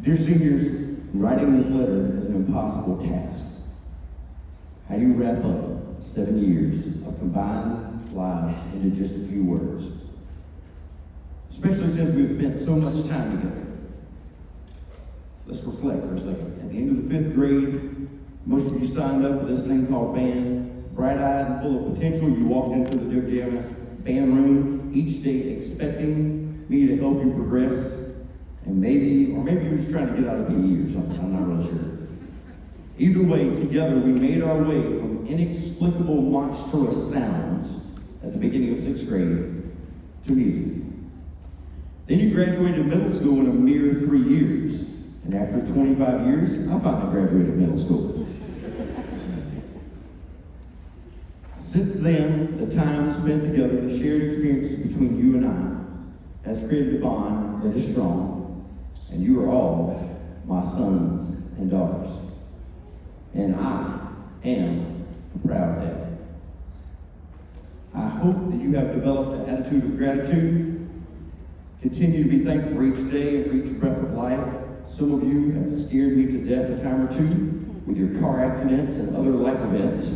Dear seniors, writing this letter is an impossible task. How do you wrap up 7 years of combined lives into just a few words? Especially since we've spent so much time together. Let's reflect for a second. At the end of the 5th grade, most of you signed up for this thing called band. Bright-eyed and full of potential, you walked into the WJMS band room each day expecting me to help you progress. And maybe you were just trying to get out of PE or something, I'm not really sure. Either way, together we made our way from inexplicable monstrous sounds at the beginning of 6th grade to music. Then you graduated middle school in a mere 3 years. And after 25 years, I finally graduated middle school. Since then, the time spent together, the shared experiences between you and I has created a bond that is strong. And you are all my sons and daughters. And I am a proud dad. I hope that you have developed an attitude of gratitude. Continue to be thankful for each day and for each breath of life. Some of you have scared me to death a time or two with your car accidents and other life events.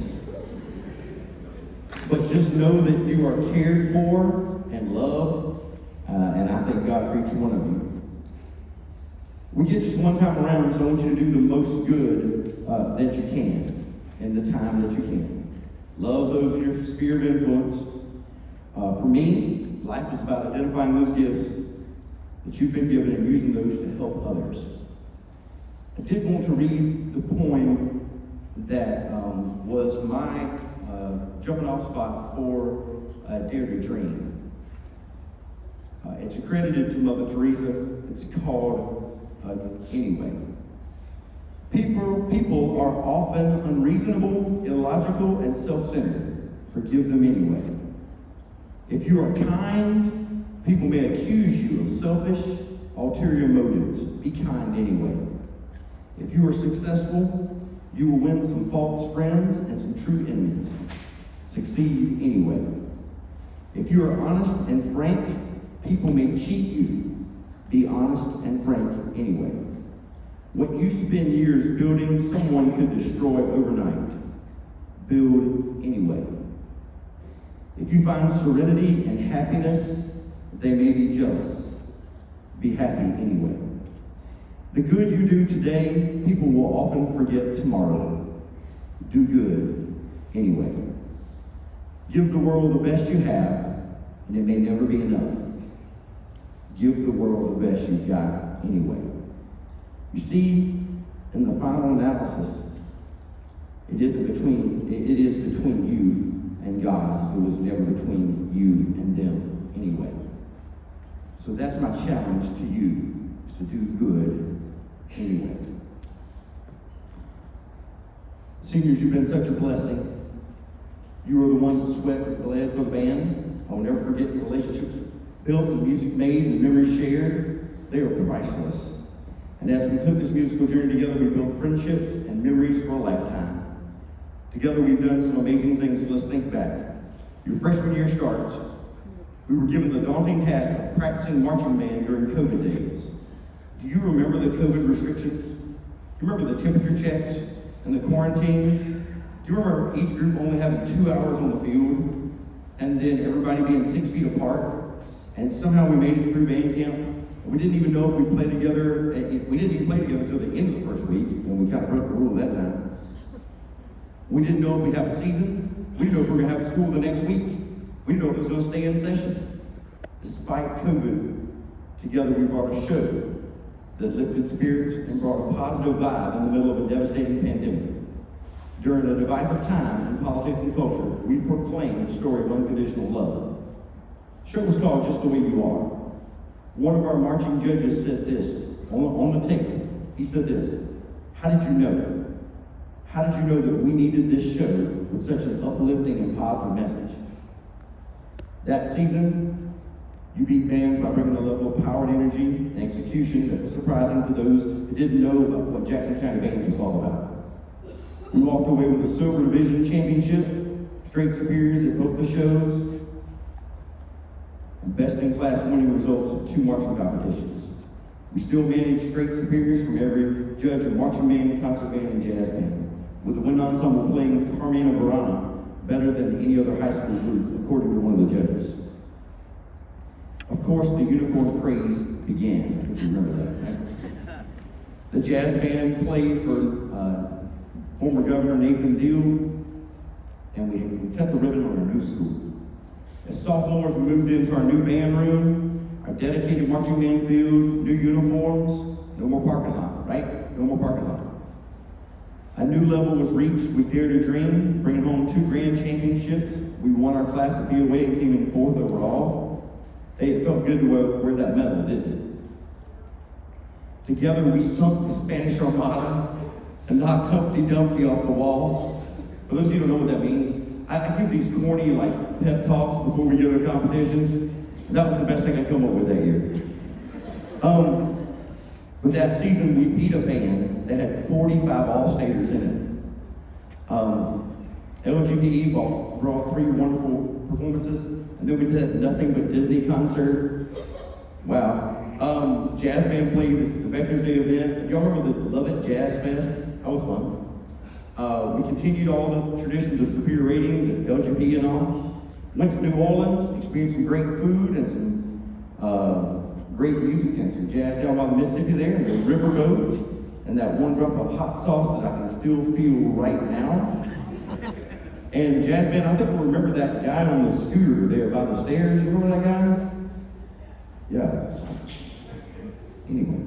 But just know that you are cared for and loved, and I thank God for each one of you. We get just one time around, so I want you to do the most good that you can in the time that you can. Love those in your sphere of influence. For me, life is about identifying those gifts that you've been given and using those to help others. I did want to read the poem that was my jumping off spot for Dare to Dream. It's accredited to Mother Teresa. It's called Anyway. People are often unreasonable, illogical, and self-centered. Forgive them anyway. If you are kind, people may accuse you of selfish, ulterior motives. Be kind anyway. If you are successful, you will win some false friends and some true enemies. Succeed anyway. If you are honest and frank, people may cheat you. Be honest and frank anyway. What you spend years building, someone could destroy overnight. Build anyway. If you find serenity and happiness, they may be jealous. Be happy anyway. The good you do today, people will often forget tomorrow. Do good anyway. Give the world the best you have, and it may never be enough. Give the world the best you've got anyway. You see, in the final analysis, it is between you and God. It was never between you and them anyway. So that's my challenge to you, is to do good anyway. Seniors, you've been such a blessing. You are the ones that sweat and bled for the band. I will never forget the relationships built and music made and memories shared. They are priceless. And as we took this musical journey together, we built friendships and memories for a lifetime. Together we've done some amazing things, so let's think back. Your freshman year starts. We were given the daunting task of practicing marching band during COVID days. Do you remember the COVID restrictions? Do you remember the temperature checks and the quarantines? Do you remember each group only having 2 hours on the field and then everybody being 6 feet apart? And somehow we made it through band camp. We didn't even know if we'd play together. We didn't even play together until the end of the first week, and we kind of broke the rule that time. We didn't know if we'd have a season. We didn't know if we were going to have school the next week. We didn't know if it was going to stay in session. Despite COVID, together we brought a show that lifted spirits and brought a positive vibe in the middle of a devastating pandemic. During a divisive time in politics and culture, we proclaimed the story of unconditional love. The show was called Just the Way You Are. One of our marching judges said this on the tape. He said this: how did you know? How did you know that we needed this show with such an uplifting and positive message? That season, you beat bands by bringing a level of power and energy and execution that was surprising to those who didn't know about what Jackson County Bands was all about. We walked away with a silver division championship, straight superiors at both the shows, and best-in-class winning results at 2 marching competitions. We still manage straight superiors from every judge of marching band, concert band, and jazz band, with the wind ensemble playing Carmina Burana better than any other high school group, according to one of the judges. Of course, the unicorn craze began, if you remember that, right? The jazz band played for former Governor Nathan Deal, and we cut the ribbon on our new school. As sophomores, we moved into our new band room, our dedicated marching band field, new uniforms, no more parking lot, right? No more parking lot. A new level was reached. We dared to dream, bringing home 2 grand championships. We won our class at POA and came in 4th overall. Hey, it felt good to wear that medal, didn't it? Together, we sunk the Spanish Armada and knocked Humpty Dumpty off the wall. For those of you who don't know what that means, I give these corny, like, pep talks before we go to competitions. And that was the best thing I come up with that year. But that season, we beat a band that had 45 All-Staters in it. LGPE brought 3 wonderful performances, and then we did Nothing But Disney concert. Wow. Jazz band played the Veterans Day event. Y'all remember the Love It Jazz Fest? That was fun. We continued all the traditions of superior ratings and LGP and all. Went to New Orleans, experienced some great food and some great music and some jazz down by the Mississippi there, and the riverboat, and that one drop of hot sauce that I can still feel right now. And jazz band, I think I remember that guy on the scooter there by the stairs. You remember that guy? Yeah. Anyway.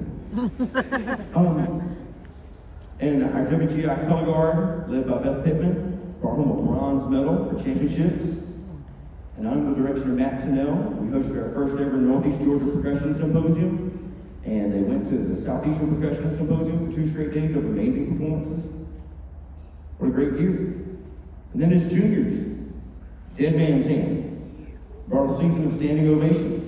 And our WGI color guard, led by Beth Pittman, brought home a bronze medal for championships. And under the direction of Matt Tennell, we hosted our first ever Northeast Georgia Percussion Symposium. And they went to the Southeastern Percussion Symposium for 2 straight days of amazing performances. What a great year. And then as juniors, Dead Man's Hand brought a season of standing ovations.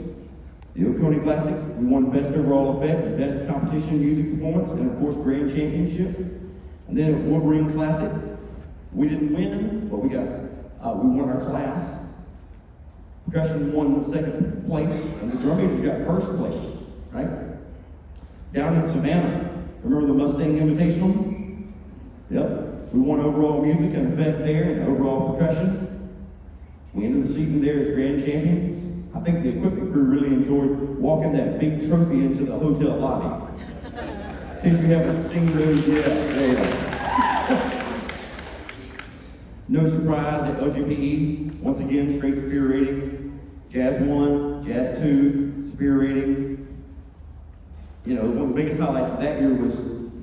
The Oconee Classic, we won Best Overall Effect, Best Competition Music Performance, and of course, Grand Championship. And then at Wolverine Classic, we didn't win, but we won our class. Percussion won 2nd place, and the drum majors got 1st place, right? Down in Savannah, remember the Mustang Invitational? Yep. We won overall music and effect there, and overall percussion. We ended the season there as grand champions. I think the equipment crew really enjoyed walking that big trophy into the hotel lobby. In case you haven't seen those yet, there you go. No surprise at LGPE, once again, straight superior ratings. Jazz 1, Jazz 2, superior ratings. You know, one of the biggest highlights of that year was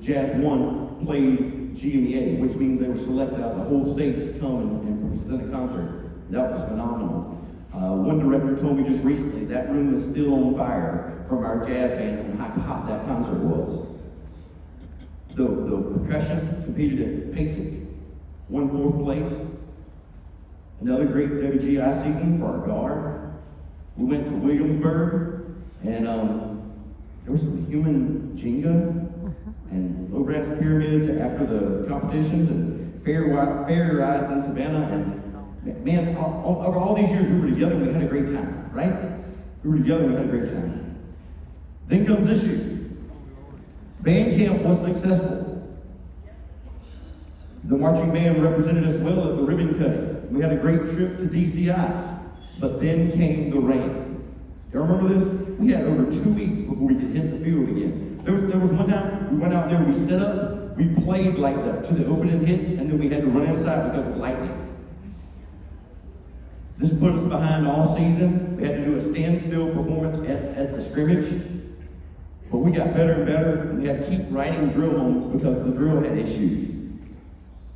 Jazz 1 played GMEA, which means they were selected out of the whole state to come and present a concert. That was phenomenal. One director told me just recently that room is still on fire from our jazz band and how hot that concert was. The percussion competed at PASIC, won 4th place. Another great WGI season for our guard. We went to Williamsburg, and there was some human Jenga and low brass pyramids after the competitions and fair rides in Savannah. And man, over all these years we were together and we had a great time, right? We were together and we had a great time. Then comes this year. Band camp was successful. The marching band represented us well at the ribbon cutting. We had a great trip to DCI, but then came the rain. You remember this? We had over 2 weeks before we could hit the field again. There was one time we went out there, we set up, we played like to the opening hit, and then we had to run inside because of lightning. This put us behind all season. We had to do a standstill performance at the scrimmage. But we got better and better, and we had to keep writing drill moments because the drill had issues.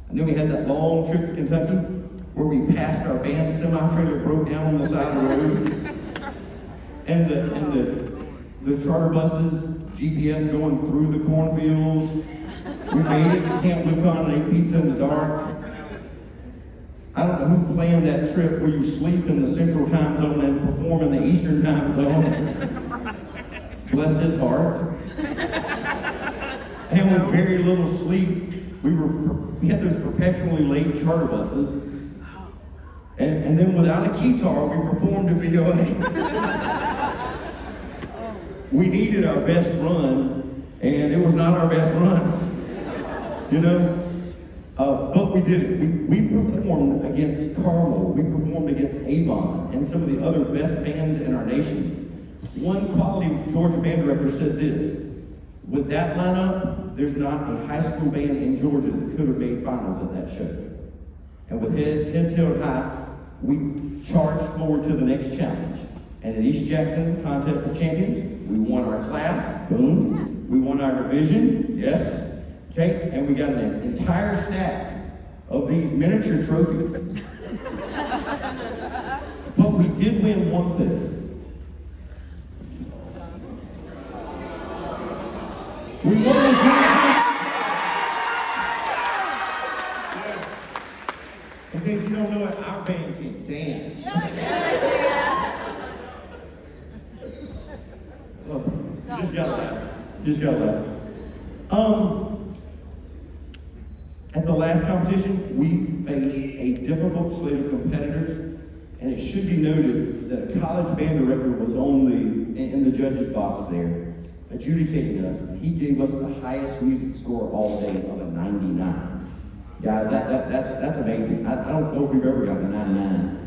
And then we had that long trip to Kentucky where we passed our band semi-trailer, broke down on the side of the road. And the charter buses, GPS going through the cornfields. We made it to Camp Lucon and ate pizza in the dark. I don't know who planned that trip where you sleep in the Central Time Zone and perform in the Eastern Time Zone. Bless his heart. And with very little sleep, we had those perpetually late charter buses. And then without a keytar, we performed at VOA. we needed our best run, and it was not our best run, you know? But we did it. We performed against Carmel, we performed against Avon, and some of the other best bands in our nation. One quality Georgia band director said this: with that lineup, there's not a high school band in Georgia that could have made finals at that show. And with heads held high, we charged forward to the next challenge. And at East Jackson Contest of Champions, we won our class, boom. We won our division, yes. Okay, and we got an entire stack of these miniature trophies. But we did win one thing. We won the In case you don't know it, our band can dance. Oh, you just gotta laugh. You just gotta laugh. At the last competition, we faced a difficult slate of competitors, and it should be noted that a college band director was in the judges' box there, adjudicating us, and he gave us the highest music score all day of a 99. Guys, that's amazing. I don't know if we've ever gotten a 99.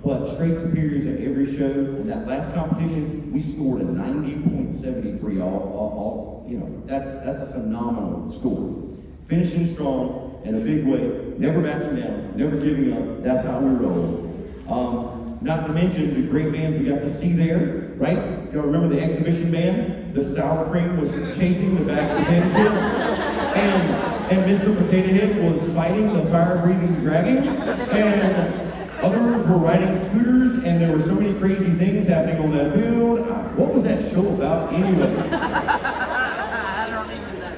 But straight superiors at every show. In that last competition, we scored a 90.73. All you know, that's a phenomenal score. Finishing strong in a big way, never backing down, never giving up. That's how we roll. Not to mention the great bands we got to see there, right? Y'all remember the exhibition band? The Sour Cream was chasing the back potato chip, and Mr. Potato Head was fighting the fire-breathing dragon, and others were riding scooters, and there were so many crazy things happening on that field. What was that show about anyway? I don't even know.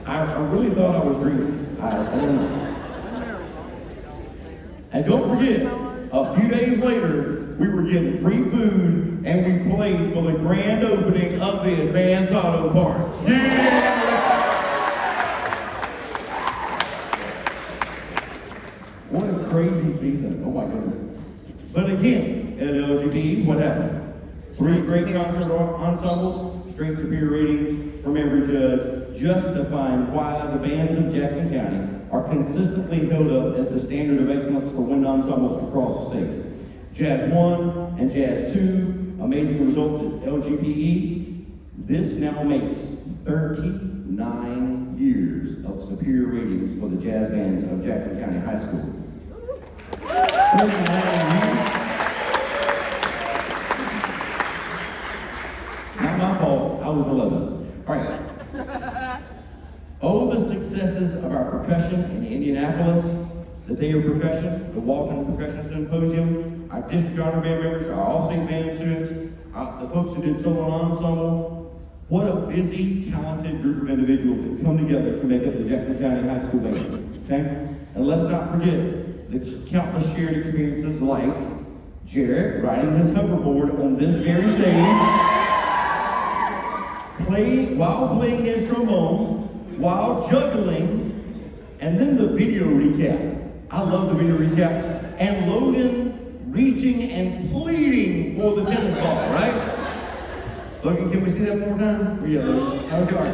I really thought I was dreaming. I don't know. And don't forget, a few days later, we were getting free food, and we played for the grand opening of the Advanced Auto Parts. Yeah! What a crazy season. Oh my goodness. But again, at LGB, what happened? 3 great concert ensembles, straight superior ratings from every judge, justifying why the bands of Jackson County are consistently held up as the standard of excellence for wind ensembles across the state. Jazz 1 and Jazz 2, amazing results at LGPE. This now makes 39 years of superior ratings for the jazz bands of Jackson County High School. 39 years. Not my fault, I was 11. All right. Oh, the successes of our percussion in Indianapolis, the Day of Percussion, the Walking Percussion Symposium, our district honor band members, our all-state band students, the folks who did solo ensemble. What a busy, talented group of individuals that come together to make up the Jackson County High School Band, okay? And let's not forget the countless shared experiences like Jarrett riding his hoverboard on this very stage, while playing his trombone, while juggling, and then the video recap. I love the video recap. And Logan reaching and pleading for the tennis ball, right? Logan, can we see that one more time? Yeah, Logan. Okay.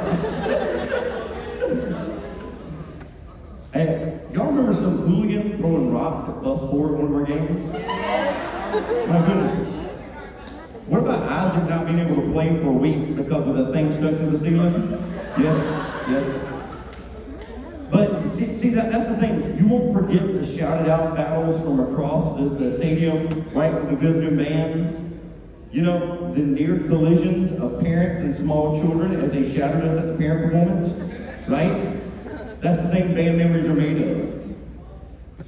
Hey, y'all remember some hooligan throwing rocks at +4 at one of our games? My goodness. What about Isaac not being able to play for a week because of the thing stuck to the ceiling? Yes. But see that's the thing. You won't forget the shouted out battles from across the stadium, right, with the visiting bands. You know, the near collisions of parents and small children as they shouted us at the parent performance, right? That's the thing band memories are made of.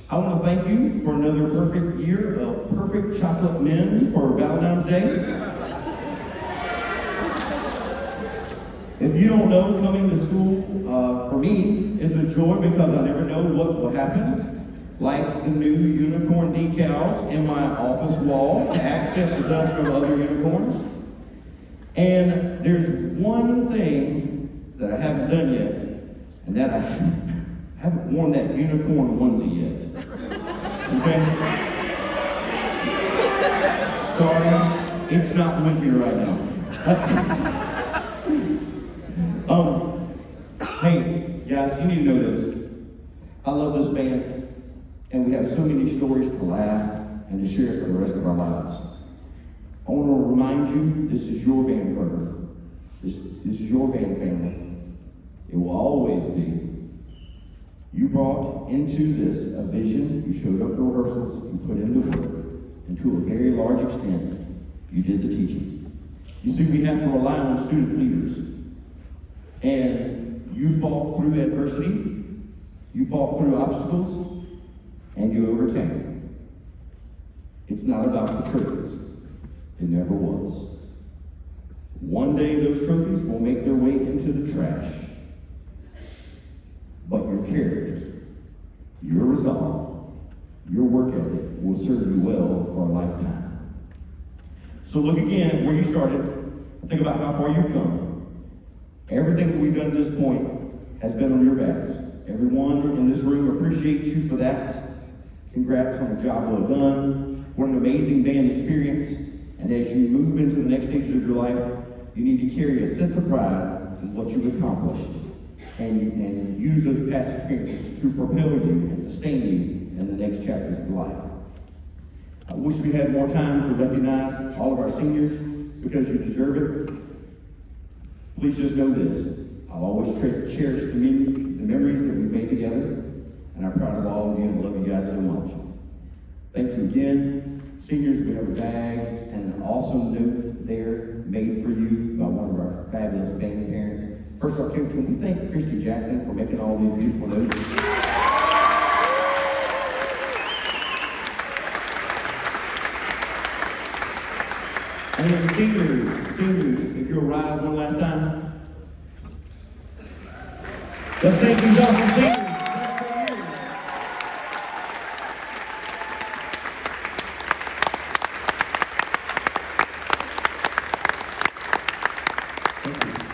I want to thank you for another perfect year of perfect chocolate men for Valentine's Day. If you don't know, coming to school for me is a joy because I never know what will happen. Like the new unicorn decals in my office wall to accent the dust from other unicorns. And there's one thing that I haven't done yet, and that I haven't worn that unicorn onesie yet. Okay? Sorry, it's not with me right now. Hey, guys, you need to know this. I love this band, and we have so many stories to laugh and to share for the rest of our lives. I want to remind you, this is your band, brother. This is your band family. It will always be. You brought into this a vision, you showed up to rehearsals, you put in the work, and to a very large extent, you did the teaching. You see, we have to rely on student leaders. And you fought through adversity, you fought through obstacles, and you overcame. It's not about the trophies. It never was. One day those trophies will make their way into the trash. But your character, your resolve, your work ethic will serve you well for a lifetime. So look again at where you started. Think about how far you've come. Everything that we've done to this point has been on your backs. Everyone in this room appreciates you for that. Congrats on a job well done. What an amazing band experience. And as you move into the next stages of your life, you need to carry a sense of pride in what you've accomplished. And use those past experiences to propel you and sustain you in the next chapters of life. I wish we had more time to recognize all of our seniors because you deserve it. Please just know this. I'll always cherish the memories that we've made together, and I'm proud of all of you and love you guys so much. Thank you again. Seniors, we have a bag and an awesome note there made for you by one of our fabulous band parents. First of all, can we thank Christy Jackson for making all these beautiful notes? And then seniors, if you'll rise one last time. Let's thank these awesome seniors. Thank you.